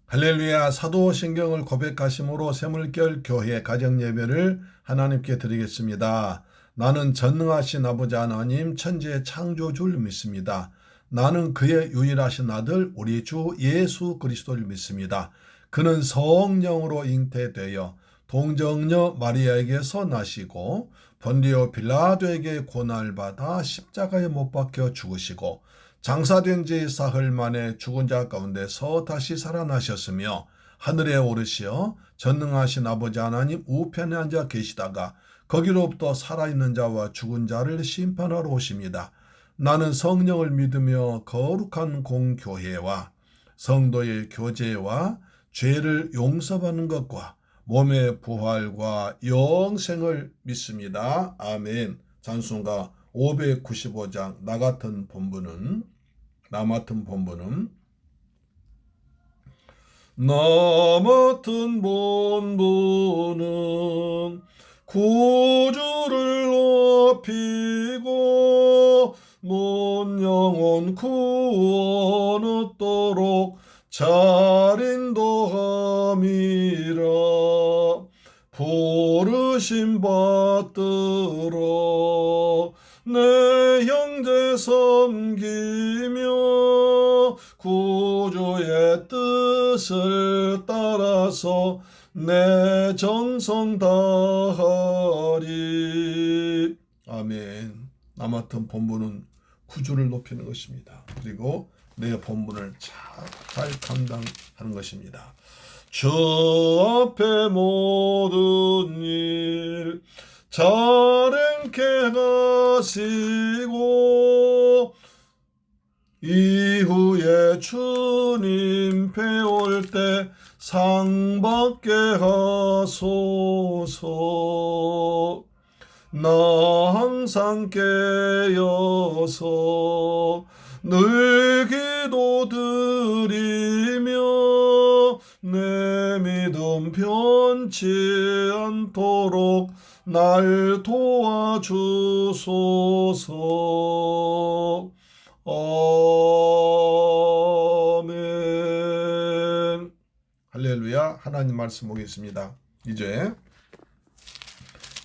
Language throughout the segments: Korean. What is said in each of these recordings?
할렐루야. 사도신경을 고백하심으로 새물결 교회 가정예배를 하나님께 드리겠습니다. 나는 전능하신 아버지 하나님 천지의 창조주를 믿습니다. 나는 그의 유일하신 아들 우리 주 예수 그리스도를 믿습니다. 그는 성령으로 잉태되어 동정녀 마리아에게서 나시고 본디오 빌라도에게 고난을 받아 십자가에 못 박혀 죽으시고 장사된 지 사흘 만에 죽은 자 가운데서 다시 살아나셨으며 하늘에 오르시어 전능하신 아버지 하나님 우편에 앉아 계시다가 거기로부터 살아있는 자와 죽은 자를 심판하러 오십니다. 나는 성령을 믿으며 거룩한 공교회와 성도의 교제와 죄를 용서받는 것과 몸의 부활과 영생을 믿습니다. 아멘. 찬송가 595장 나 맡은 본분은 나 맡은 본분은 구주를 높이고 문 영혼 구원 얻도록 잘 인도함이라. 부르심 받들어 내 형제 섬기며 구주의 뜻을 따라서 내 정성 다하리. 아멘. 나 맡은 본분은 구주를 높이는 것입니다. 그리고 내 본분을 잘 감당하는 것입니다. 주 앞에 모든 일 잘 행케 하시고 이후에 주님 배울 때 상 받게 하소서. 나 항상 깨어서 늘 기도드리며 내 믿음 변치 않도록 날 도와주소서. 아멘. 할렐루야. 하나님 말씀 보겠습니다. 이제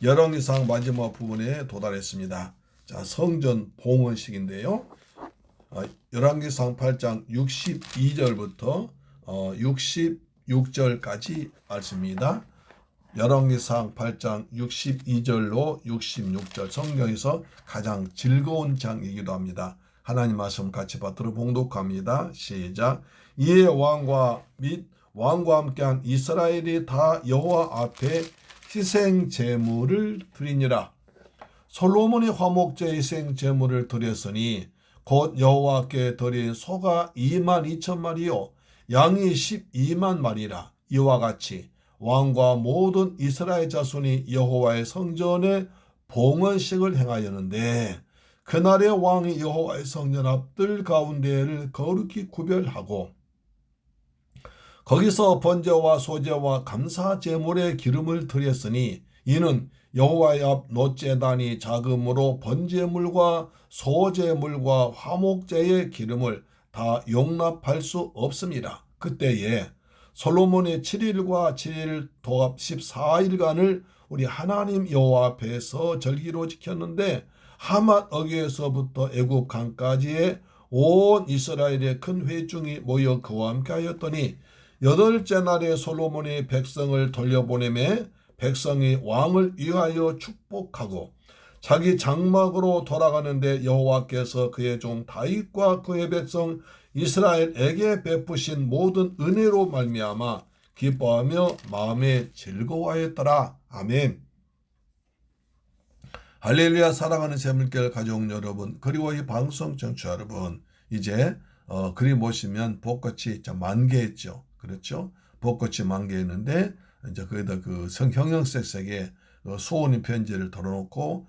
열왕기상 마지막 부분에 도달했습니다. 자, 성전 봉헌식인데요. 열왕기상 8장 62절부터 66절까지 말씀입니다. 열왕기상 8장 62절로 66절 성경에서 가장 즐거운 장이기도 합니다. 하나님 말씀 같이 받들어 봉독합니다. 시작. 이에 왕과 및 왕과 함께한 이스라엘이 다 여호와 앞에 희생 제물을 드리니라. 솔로몬이 화목제 희생 제물을 드렸으니 곧 여호와께 드린 소가 22,000마리요 양이 12만 마리라. 이와 같이 왕과 모든 이스라엘 자손이 여호와의 성전에 봉헌식을 행하였는데 그날의 왕이 여호와의 성전 앞들 가운데를 거룩히 구별하고 거기서 번제와 소제와 감사 제물의 기름을 드렸으니 이는 여호와의 앞 놋제단이 작음으로 번제물과 소제물과 화목제의 기름을 다 용납할 수 없습니다. 그때에 솔로몬이 7일과 7일 도합 14일간을 우리 하나님 여호와 앞에서 절기로 지켰는데 하맛 어귀에서부터 애굽 강까지의 온 이스라엘의 큰 회중이 모여 그와 함께 하였더니 8째 날에 솔로몬이 백성을 돌려보내매 백성이 왕을 위하여 축복하고 자기 장막으로 돌아가는데 여호와께서 그의 종 다윗과 그의 백성 이스라엘에게 베푸신 모든 은혜로 말미암아 기뻐하며 마음에 즐거워하였더라. 아멘. 할렐루야. 사랑하는 새물결 가족 여러분, 그리고 이 방송 청취자 여러분, 이제 그리 보시면 벚꽃이 만개했죠. 그렇죠? 벚꽃이 만개했는데 이제 거기다 그 형형색색의 소원의 편지를 덜어놓고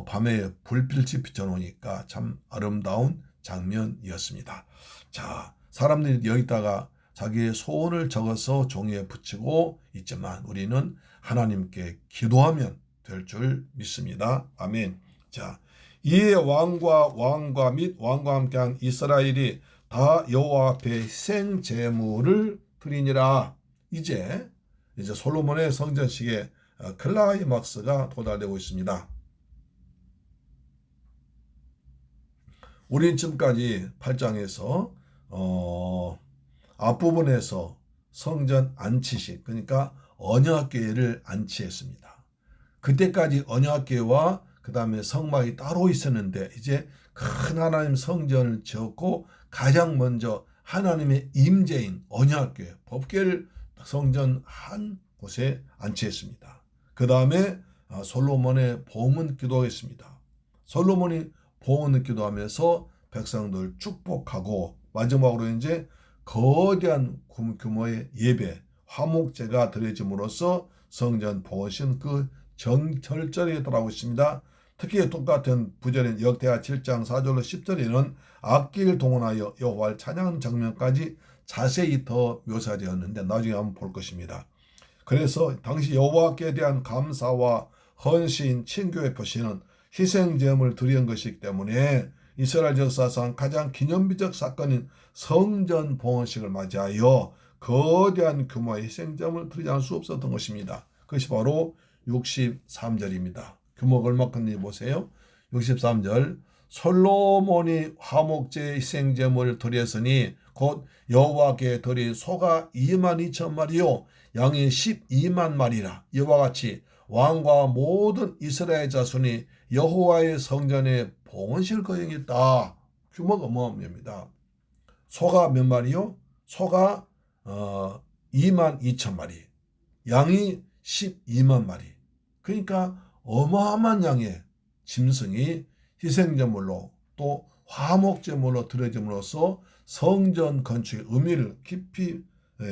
밤에 불빛이 비춰놓으니까 참 아름다운 장면이었습니다. 자, 사람들이 여기다가 자기의 소원을 적어서 종이에 붙이고 있지만 우리는 하나님께 기도하면 될 줄 믿습니다. 아멘. 자, 이에 왕과 및 왕과 함께한 이스라엘이 다 여호와 앞에 희생 제물을 드리니라. 이제 솔로몬의 성전식의 클라이막스가 도달되고 있습니다. 우린 지금까지 8장에서 앞부분에서 성전 안치식, 그러니까 언약궤를 안치했습니다. 그때까지 언약궤와 그 다음에 성막이 따로 있었는데 이제 큰 하나님 성전을 지었고 가장 먼저 하나님의 임재인 언약궤, 법궤를 성전 한 곳에 안치했습니다. 그 다음에 솔로몬의 봉헌 기도했습니다. 솔로몬이 봉헌을 기도하면서 백성들 축복하고 마지막으로 이제 거대한 규모의 예배, 화목제가 드려짐으로써 성전 봉헌신 그 절절히 돌아오고 있습니다. 특히 똑같은 부절인 역대하 7장 4절로 10절에는 악기를 동원하여 여호와를 찬양하는 장면까지 자세히 더 묘사되었는데 나중에 한번 볼 것입니다. 그래서 당시 여호와께 대한 감사와 헌신, 친교의 표시는 희생제물을 드리는 것이기 때문에 이스라엘 역사상 가장 기념비적 사건인 성전 봉헌식을 맞이하여 거대한 규모의 희생제물을 드리지 않을 수 없었던 것입니다. 그것이 바로 63절입니다. 규모가 얼마큼인지 보세요. 63절 솔로몬이 화목제 희생제물을 드렸으니 곧 여호와께 드린 소가 22,000마리요 양이 12만 마리라. 이와 같이 왕과 모든 이스라엘 자손이 여호와의 성전에 봉헌식을 거행했다. 규모가 어마어마합니다. 소가 몇 마리요? 소가 22,000마리, 양이 12만 마리. 그러니까 어마어마한 양의 짐승이 희생제물로 또 화목제물로 드려짐으로써 성전 건축의 의미를 깊이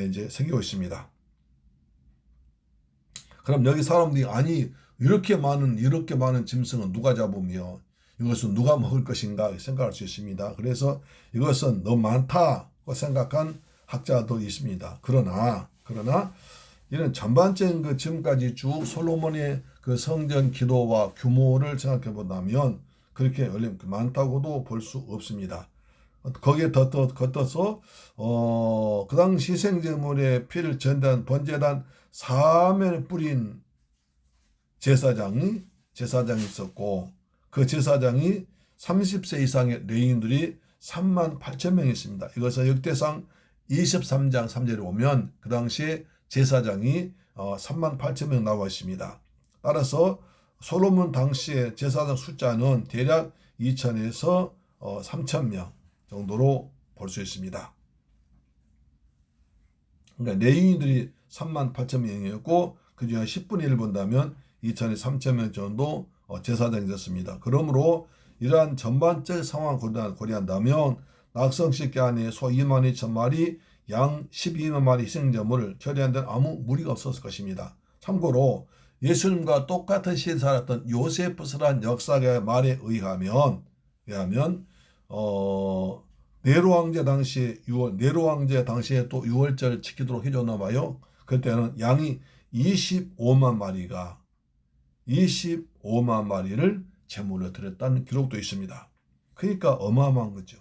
이제 새기고 있습니다. 그럼 여기 사람들이 아니 이렇게 많은 짐승은 누가 잡으며 이것은 누가 먹을 것인가 생각할 수 있습니다. 그래서 이것은 너무 많다고 생각한 학자도 있습니다. 그러나 이런 전반적인 지금까지 쭉 솔로몬의 그 성전 기도와 규모를 생각해 본다면 그렇게 많다고도 볼 수 없습니다. 거기에 덧떠서 그 당시 희생제물의 피를 전단 번제단 사면에 뿌린 제사장이 있었고 그 제사장이 30세 이상의 레위인들이 38,000명 있습니다. 이것은 역대상 23장 3절에 보면 그 당시에 제사장이 38,000명 나와 있습니다. 따라서 솔로몬 당시의 제사장 숫자는 대략 2,000에서 3,000명 정도로 볼 수 있습니다. 그러니까 레위인들이 38,000명이었고 그 중에 10분의 1을 본다면 2,000에서 3,000명 정도 제사장이 됐습니다. 그러므로 이러한 전반적 상황을 고려한다면 낙성식 안에 소 22,000마리, 양 12만 마리 희생제물을 처리하는 데는 아무 무리가 없었을 것입니다. 참고로 예수님과 똑같은 시대에 살았던 요세푸스라는 역사가의 말에 의하면 네로 황제 당시에 또 6월절 지키도록 해줬나 봐요. 그때는 양이 25만 마리를 제물로 드렸다는 기록도 있습니다. 그러니까 어마어마한 거죠.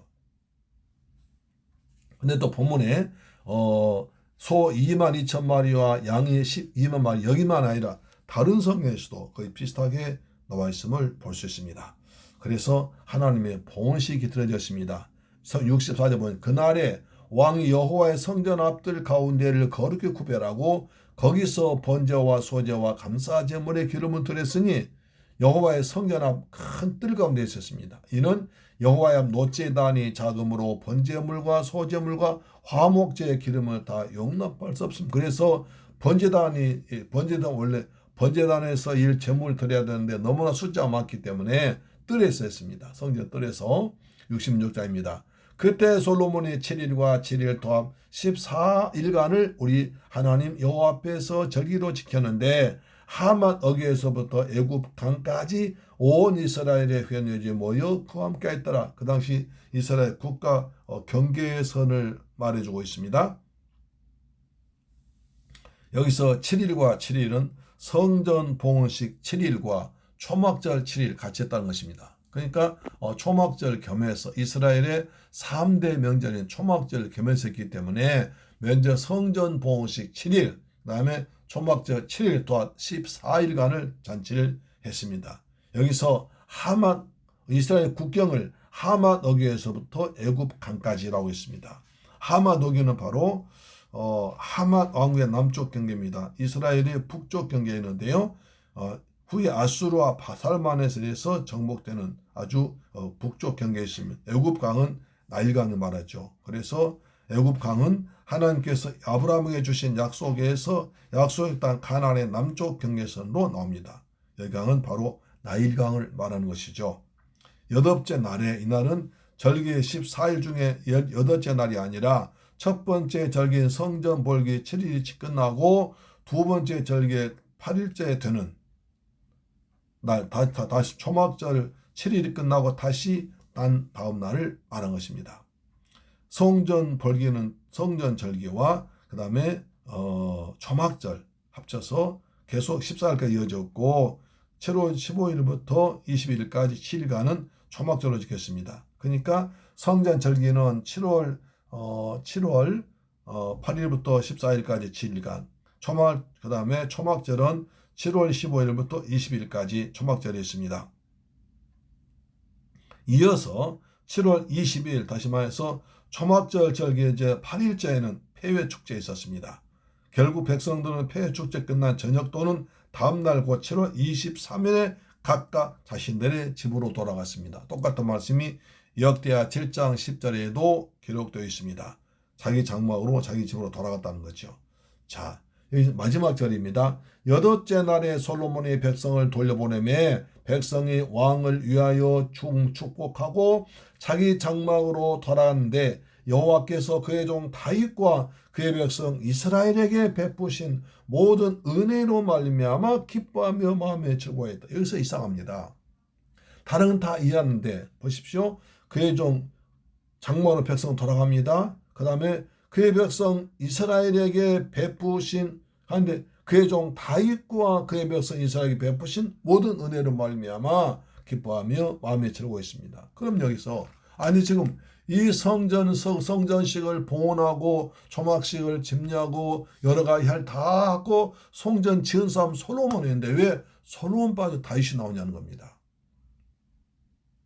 근데 또 본문에 소 22,000마리와 양이 12만 마리 여기만 아니라 다른 성경에서도 거의 비슷하게 나와 있음을 볼 수 있습니다. 그래서 하나님의 봉헌식이 드려졌습니다. 64절 보면 그날에 왕이 여호와의 성전 앞들 가운데를 거룩히 구별하고 거기서 번제와 소제와 감사 제물의 기름을 드렸으니 여호와의 성전 앞 큰 뜰 가운데 있었습니다. 이는 여호와의 앞 노제단이 자금으로 번제물과 소제물과 화목제의 기름을 다 용납할 수 없습니다. 그래서 번제단에서 일 제물을 드려야 되는데 너무나 숫자가 많기 때문에 뜰에서 했습니다. 성전 뜰에서 66장입니다. 그때 솔로몬이 7일과 7일 도합 14일간을 우리 하나님 여호와 앞에서 절기로 지켰는데 하만 어귀에서부터 애굽 강까지 온 이스라엘의 회원들이 모여 그와 함께 했더라. 그 당시 이스라엘 국가 경계선을 말해주고 있습니다. 여기서 7일과 7일은 성전 봉헌식 7일과 초막절 7일 같이 했다는 것입니다. 그러니까 초막절 겸해서 이스라엘의 3대 명절인 초막절을 겸해서 했기 때문에 먼저 성전 봉헌식 7일, 그다음에 초막절 7일 또한 14일간을 잔치를 했습니다. 여기서 하맛, 이스라엘 국경을 하맛 어귀에서부터 애굽 강까지라고 했습니다. 하맛 어귀는 바로 하맛 왕국의 남쪽 경계입니다. 이스라엘의 북쪽 경계에 있는데요. 후에 아수르와 바살마네스에서 정복되는 아주 북쪽 경계에 있습니다. 애굽 강은 나일강을 말하죠. 그래서 애굽 강은 하나님께서 아브라함에게 주신 약속에서 약속의 땅 가나안의 남쪽 경계선으로 나옵니다. 이 강은 바로 나일강을 말하는 것이죠. 여덟째 날에, 이날은 절기 14일 중에 여덟째 날이 아니라 첫 번째 절기인 성전 볼기 7일이 끝나고 두 번째 절기 8일째 되는 날, 다시 초막절 7일이 끝나고 다시 난 다음 날을 말한 것입니다. 성전 볼기는 성전 절기와 그 다음에 초막절 합쳐서 계속 14일까지 이어졌고 7월 15일부터 21일까지 7일간은 초막절로 지켰습니다. 그러니까 성전 절기는 7월 8일부터 14일까지 7일간, 그 다음에 초막절은 7월 15일부터 20일까지 초막절이 있습니다. 이어서 7월 20일, 다시 말해서 초막절 절기 이제 8일째에는 폐회 축제 있었습니다. 결국 백성들은 폐회 축제 끝난 저녁 또는 다음날 곧 7월 23일에 각각 자신들의 집으로 돌아갔습니다. 똑같은 말씀이 역대하 7장 10절에도 기록되어 있습니다. 자기 장막으로 자기 집으로 돌아갔다는 거죠. 자, 여기 마지막 절입니다. 여덟째 날에 솔로몬이 백성을 돌려보내매 백성이 왕을 위하여 축복하고 자기 장막으로 돌아갔는데 여호와께서 그의 종 다윗과 그의 백성 이스라엘에게 베푸신 모든 은혜로 말미암아 기뻐하며 마음에 즐거워했다. 여기서 이상합니다. 다른 건 다 이해하는데 보십시오. 그의 종 장막으로 백성 돌아갑니다. 그 다음에 그의 백성 이스라엘에게 베푸신 하는데 그의 종 다윗과 그의 백성 이스라엘에게 베푸신 모든 은혜로 말미암아 기뻐하며 마음에 즐거워했습니다. 그럼 여기서 아니 지금 이 성전식을 봉헌하고 초막식을 집냐고 여러 가지 다 하고 성전 지은 사람 솔로몬이 있는데 왜 솔로몬 빠져 다윗이 나오냐는 겁니다.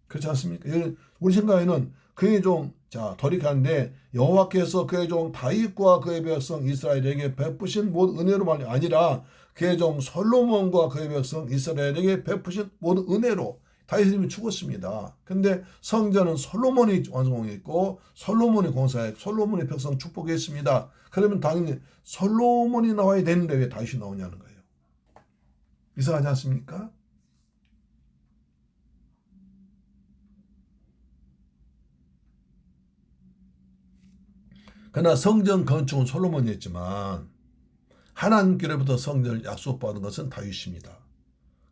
그렇지 않습니까? 우리 생각에는 그의 종 돌이켰는데 여호와께서 그의 종 다윗과 그의 백성 이스라엘에게 베푸신 모든 은혜로 말이 아니라 그의 종 솔로몬과 그의 백성 이스라엘에게 베푸신 모든 은혜로 다윗이 죽었습니다. 근데 성전은 솔로몬이 완성했고 솔로몬이 공사했고 솔로몬이 백성 축복했습니다. 그러면 당연히 솔로몬이 나와야 되는데 왜 다윗이 나오냐는 거예요. 이상하지 않습니까? 그러나 성전 건축은 솔로몬이 했지만 하나님께로부터 성전을 약속받은 것은 다윗입니다.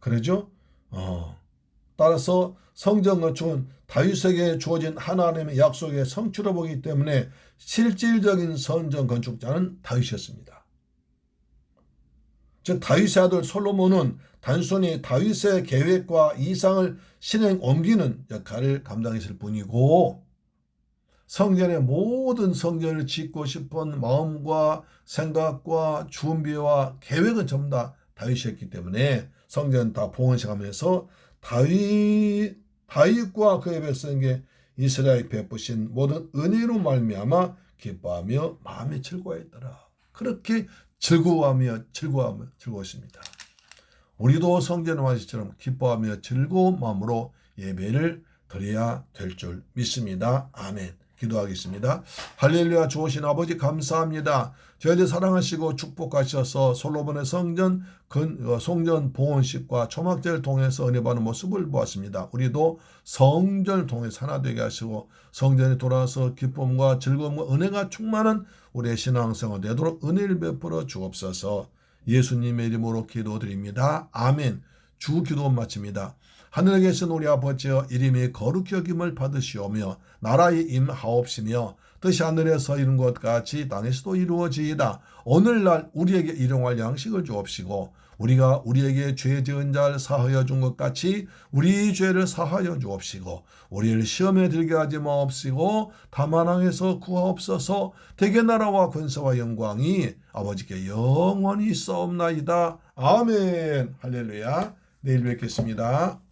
그러죠? 따라서 성전 건축은 다윗에게 주어진 하나님의 약속의 성취로 보기 때문에 실질적인 성전 건축자는 다윗이었습니다. 즉 다윗의 아들 솔로몬은 단순히 다윗의 계획과 이상을 실행 옮기는 역할을 감당했을 뿐이고 성전의 모든 성전을 짓고 싶은 마음과 생각과 준비와 계획은 전부 다 다윗이었기 때문에 성전 다 봉헌식하면서 다윗과 그의 백성에게 이스라엘 베푸신 모든 은혜로 말미암아 기뻐하며 마음에 즐거워했더라. 그렇게 즐거웠습니다. 우리도 성전 와시처럼 기뻐하며 즐거운 마음으로 예배를 드려야 될 줄 믿습니다. 아멘. 기도하겠습니다. 할렐루야. 좋으신 아버지 감사합니다. 저희들 사랑하시고 축복하셔서 솔로몬의 성전 봉헌식과 초막절을 통해서 은혜 받는 모습을 보았습니다. 우리도 성전을 통해서 하나 되게 하시고 성전에 돌아와서 기쁨과 즐거움과 은혜가 충만한 우리의 신앙생활 되도록 은혜를 베풀어 주옵소서. 예수님의 이름으로 기도드립니다. 아멘. 주 기도 마칩니다. 하늘에 계신 우리 아버지여 이름이 거룩히 여김을 받으시오며 나라의 임하옵시며 뜻이 하늘에서 이룬 것 같이 땅에서도 이루어지이다. 오늘날 우리에게 일용할 양식을 주옵시고 우리가 우리에게 죄 지은 자를 사하여 준 것 같이 우리 죄를 사하여 주옵시고 우리를 시험에 들게 하지 마옵시고 다만 악에서 구하옵소서. 대개 나라와 권세와 영광이 아버지께 영원히 있사옵나이다. 아멘. 할렐루야. 내일 뵙겠습니다.